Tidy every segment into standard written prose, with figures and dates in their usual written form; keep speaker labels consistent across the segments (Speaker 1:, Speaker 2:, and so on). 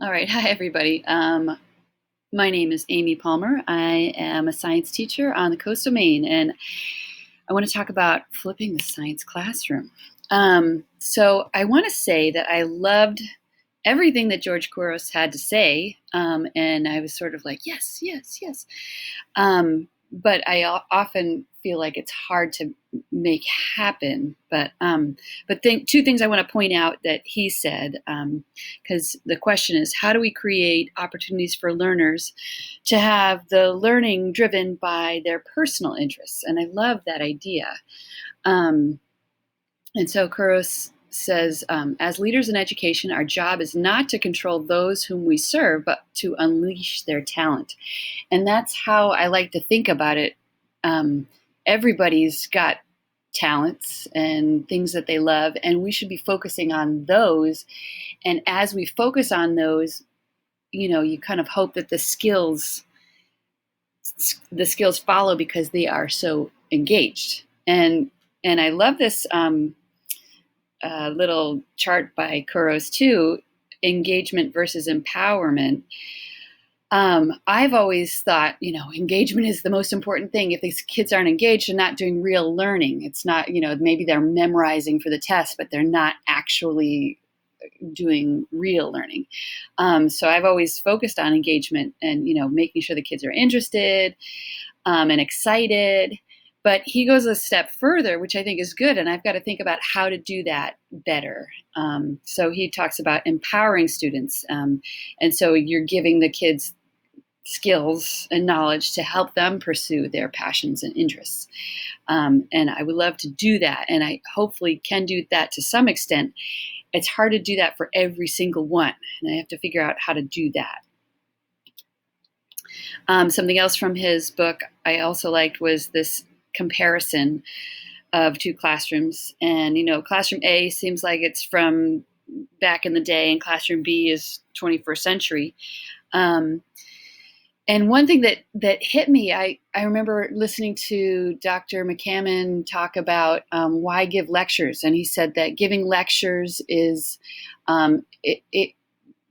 Speaker 1: All right. Hi, everybody. My name is Amy Palmer. I am a science teacher on the coast of Maine, and I want to talk about flipping the science classroom. So I want to say that I loved everything that George Couros had to say, and I was sort of like, yes, yes, yes. But I often feel like it's hard to make happen. But two things I want to point out that he said, because the question is, how do we create opportunities for learners to have the learning driven by their personal interests? And I love that idea. Um, and so Kuros says, as leaders in education, our job is not to control those whom we serve, but to unleash their talent. And that's how I like to think about it. Um, Everybody's got talents and things that they love, and we should be focusing on those. And as we focus on those, you kind of hope that the skills follow because they are so engaged. And I love this little chart by Kuros too, engagement versus empowerment. I've always thought, engagement is the most important thing. If these kids aren't engaged, they're not doing real learning. It's not, maybe they're memorizing for the test, but they're not actually doing real learning. So I've always focused on engagement and, making sure the kids are interested and excited. But he goes a step further, which I think is good. And I've got to think about how to do that better. So he talks about empowering students. And so you're giving the kids skills and knowledge to help them pursue their passions and interests. And I would love to do that. And I hopefully can do that to some extent. It's hard to do that for every single one. And I have to figure out how to do that. Something else from his book I also liked was this comparison of two classrooms. And, classroom A seems like it's from back in the day, and classroom B is 21st century. And one thing that hit me, I remember listening to Dr. McCammon talk about why give lectures. And he said that giving lectures is, it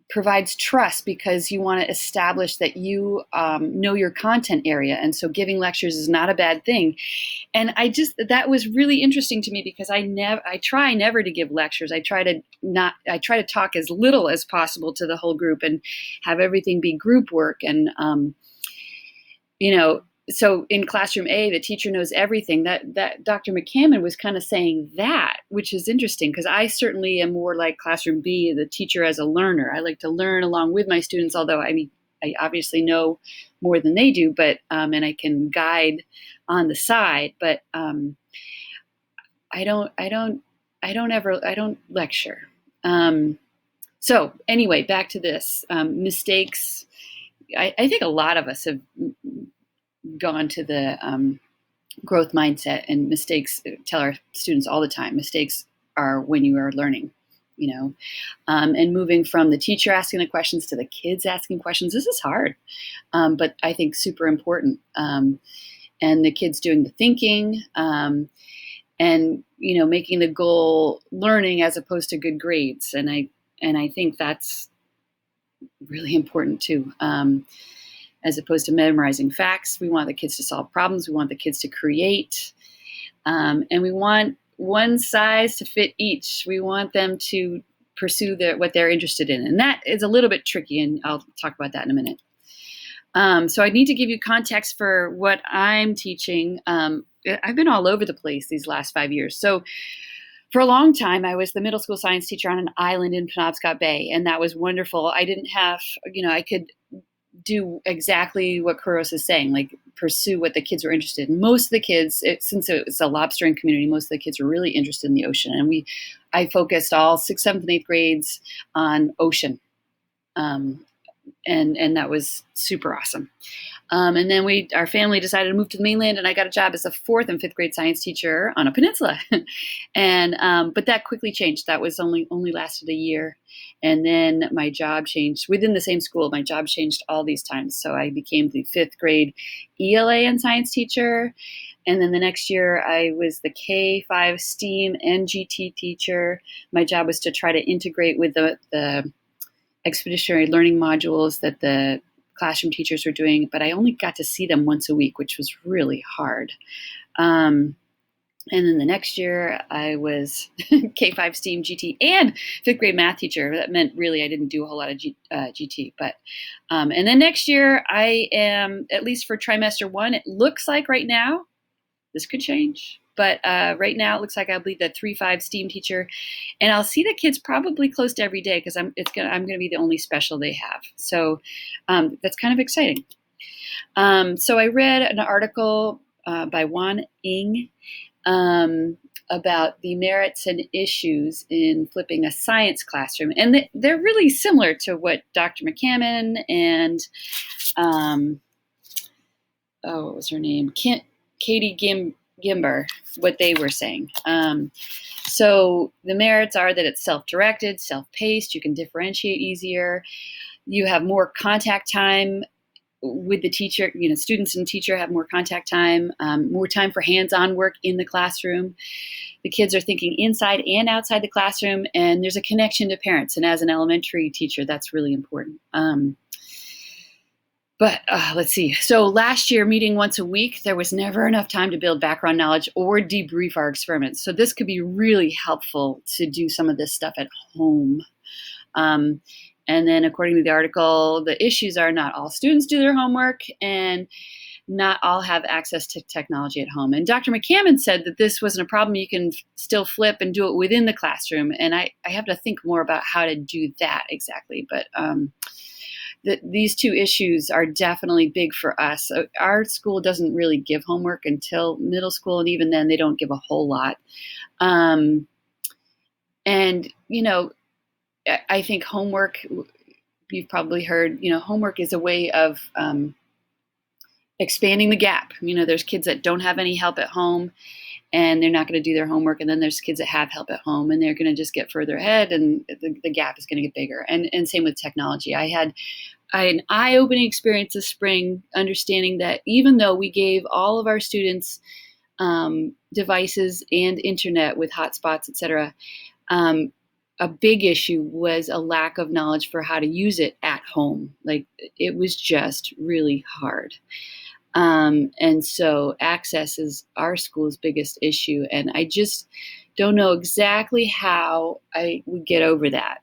Speaker 1: provides trust because you want to establish that you know your content area. And so giving lectures is not a bad thing. And that was really interesting to me because I try never to give lectures. I try to talk as little as possible to the whole group and have everything be group work. And, so in classroom A, the teacher knows everything. That Dr. McCammon was kind of saying that, which is interesting because I certainly am more like classroom B, the teacher as a learner. I like to learn along with my students, although I obviously know more than they do, but and I can guide on the side, but I don't lecture. So anyway, back to this mistakes. I think a lot of us have gone to the growth mindset, and mistakes. Tell our students all the time, mistakes are when you are learning. And moving from the teacher asking the questions to the kids asking questions. This is hard, but I think super important. And the kids doing the thinking, and making the goal learning as opposed to good grades. And I think that's really important too. As opposed to memorizing facts, we want the kids to solve problems. We want the kids to create, and we want one size to fit each. We want them to pursue what they're interested in, and that is a little bit tricky. And I'll talk about that in a minute. So I need to give you context for what I'm teaching. I've been all over the place these last 5 years. So for a long time, I was the middle school science teacher on an island in Penobscot Bay, and that was wonderful. I didn't have, I could do exactly what Kuros is saying, like pursue what the kids were interested in. Most of the kids, since it was a lobstering community, most of the kids were really interested in the ocean. And I focused all 6th, 7th, and 8th grades on ocean. And that was super awesome. And then our family decided to move to the mainland, and I got a job as a 4th and 5th grade science teacher on a peninsula. And but that quickly changed. That was only lasted a year, and then my job changed within the same school. My job changed all these times, so I became the 5th grade ELA and science teacher. And then the next year, I was the K-5 STEAM and GT teacher. My job was to try to integrate with the expeditionary learning modules that the classroom teachers were doing, but I only got to see them once a week, which was really hard. And then the next year, I was K-5 STEAM GT and fifth grade math teacher. That meant really I didn't do a whole lot of GT. But and then next year, I am, at least for trimester 1, it looks like right now, this could change. But right now, it looks like I'll be the 3-5 STEAM teacher, and I'll see the kids probably close to every day because I'm going to be the only special they have. So that's kind of exciting. So I read an article by Wan Ing about the merits and issues in flipping a science classroom. And they're really similar to what Dr. McCammon and, what was her name? Katie Gimber, what they were saying. So the merits are that it's self-directed, self-paced, you can differentiate easier, you have more contact time with the teacher, students and teacher have more contact time, more time for hands-on work in the classroom. The kids are thinking inside and outside the classroom, and there's a connection to parents. And as an elementary teacher, that's really important. But let's see. So last year, meeting once a week, there was never enough time to build background knowledge or debrief our experiments. So this could be really helpful to do some of this stuff at home. And then according to the article, the issues are not all students do their homework and not all have access to technology at home. And Dr. McCammon said that this wasn't a problem. You can still flip and do it within the classroom. And I have to think more about how to do that exactly. But these two issues are definitely big for us. Our school doesn't really give homework until middle school. And even then, they don't give a whole lot. I think homework, you've probably heard, homework is a way of expanding the gap. There's kids that don't have any help at home and they're not going to do their homework. And then there's kids that have help at home and they're going to just get further ahead and the gap is going to get bigger. And same with technology. I had an eye-opening experience this spring, understanding that even though we gave all of our students devices and internet with hotspots, et cetera, a big issue was a lack of knowledge for how to use it at home. Like, it was just really hard. And so access is our school's biggest issue. And I just don't know exactly how I would get over that.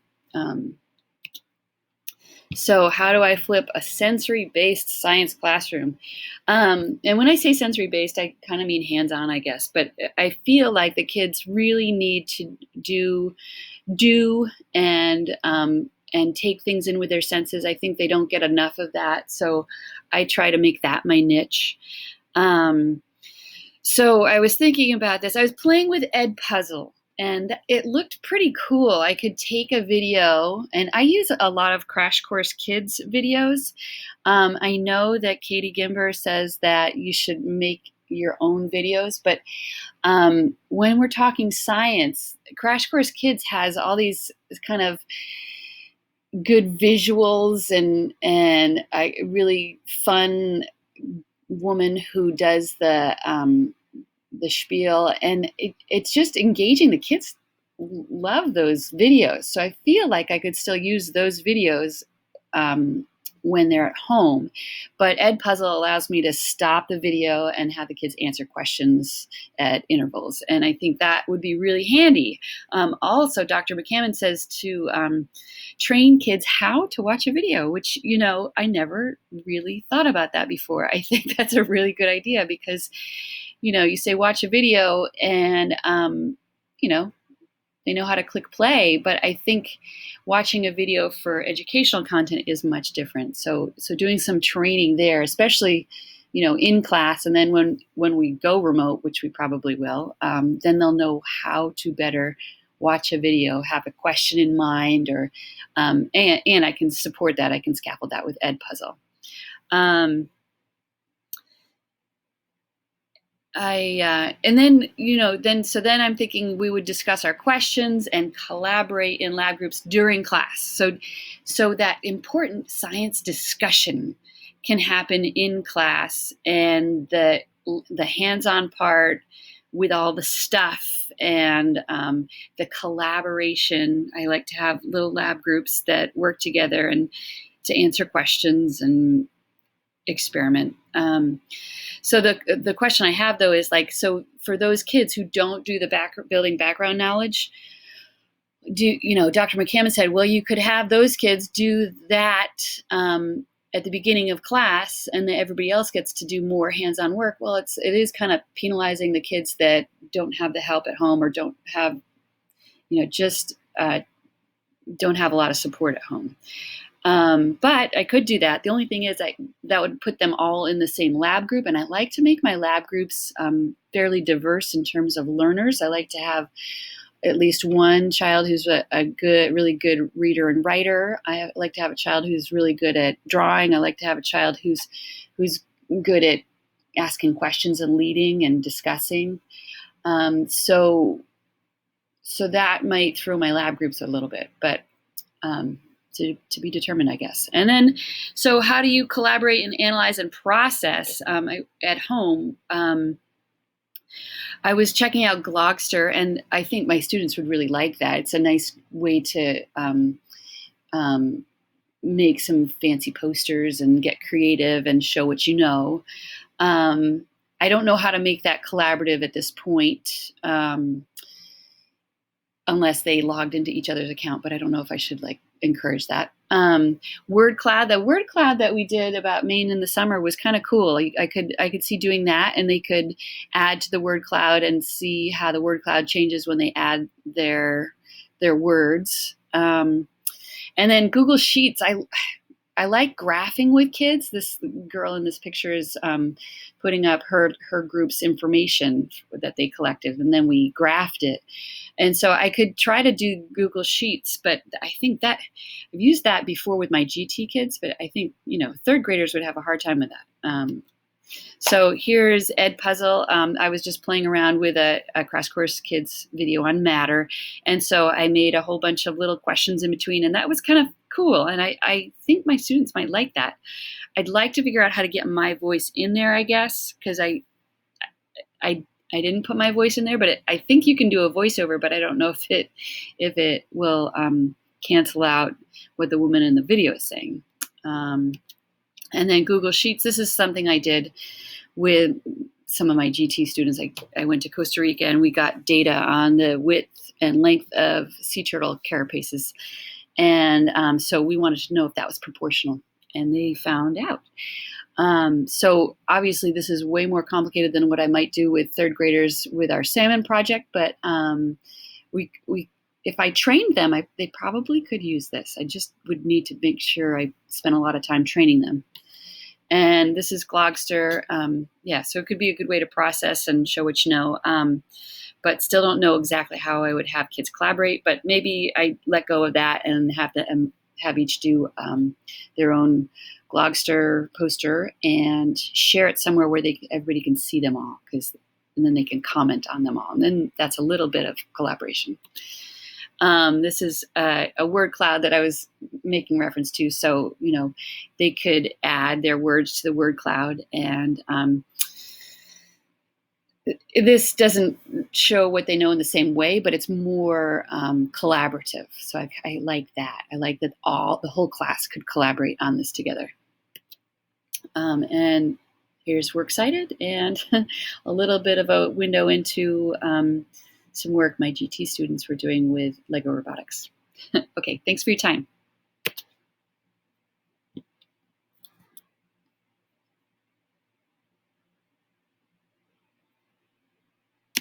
Speaker 1: So how do I flip a sensory-based science classroom? And when I say sensory-based, I kind of mean hands-on, I guess. But I feel like the kids really need to do and take things in with their senses. I think they don't get enough of that. So I try to make that my niche. So I was thinking about this. I was playing with Edpuzzle. And it looked pretty cool. I could take a video, and I use a lot of Crash Course Kids videos. I know that Katie Gimber says that you should make your own videos, but when we're talking science, Crash Course Kids has all these kind of good visuals and a really fun woman who does the spiel, and it's just engaging. The kids love those videos. So I feel like I could still use those videos when they're at home. But Edpuzzle allows me to stop the video and have the kids answer questions at intervals. And I think that would be really handy. Also, Dr. McCammon says to train kids how to watch a video, which, I never really thought about that before. I think that's a really good idea because you say watch a video and, they know how to click play, but I think watching a video for educational content is much different. So doing some training there, especially, in class, and then when we go remote, which we probably will, then they'll know how to better watch a video, have a question in mind, or, and I can support that. I can scaffold that with Edpuzzle. And then I'm thinking we would discuss our questions and collaborate in lab groups during class. So that important science discussion can happen in class, and the hands-on part with all the stuff and the collaboration. I like to have little lab groups that work together and to answer questions and experiment. So the question I have though is like, so for those kids who don't do the building background knowledge, Dr. McCammon said, well, you could have those kids do that at the beginning of class, and then everybody else gets to do more hands-on work. Well, it is kind of penalizing the kids that don't have the help at home or don't have, just don't have a lot of support at home. But I could do that. The only thing is that would put them all in the same lab group, and I like to make my lab groups fairly diverse in terms of learners. I like to have at least one child who's really good reader and writer. I like to have a child who's really good at drawing. I like to have a child who's good at asking questions and leading and discussing. So that might throw my lab groups a little bit, but to be determined, I guess. And then, so how do you collaborate and analyze and process at home? I was checking out Glogster, and I think my students would really like that. It's a nice way to make some fancy posters and get creative and show what you know. I don't know how to make that collaborative at this point, unless they logged into each other's account, but I don't know if I should encourage that. Word cloud, the word cloud that we did about Maine in the summer was kind of cool. I could see doing that, and they could add to the word cloud and see how the word cloud changes when they add their words. And then Google Sheets, I like graphing with kids. This girl in this picture is putting up her group's information that they collected, and then we graphed it. And so I could try to do Google Sheets, but I think that I've used that before with my GT kids, but I think, third graders would have a hard time with that. So here's Edpuzzle. I was just playing around with a Crash Course Kids video on Matter. And so I made a whole bunch of little questions in between, and that was kind of cool. And I think my students might like that. I'd like to figure out how to get my voice in there, I guess, because I didn't put my voice in there, but I think you can do a voiceover, but I don't know if it will cancel out what the woman in the video is saying. And then Google Sheets, this is something I did with some of my GT students. I went to Costa Rica, and we got data on the width and length of sea turtle carapaces. And so we wanted to know if that was proportional, and they found out. So obviously this is way more complicated than what I might do with third graders with our salmon project, but if I trained them, they probably could use this. I just would need to make sure I spent a lot of time training them. And this is Glogster. So it could be a good way to process and show what you know, but still don't know exactly how I would have kids collaborate, but maybe I let go of that and have each do their own Glogster poster and share it somewhere where everybody can see them all, and then they can comment on them all. And then that's a little bit of collaboration. This is a word cloud that I was making reference to. So, they could add their words to the word cloud, and this doesn't show what they know in the same way, but it's more collaborative. So I like that. I like that the whole class could collaborate on this together. And here's Works Cited, and a little bit of a window into some work my GT students were doing with Lego robotics. Okay, thanks for your time.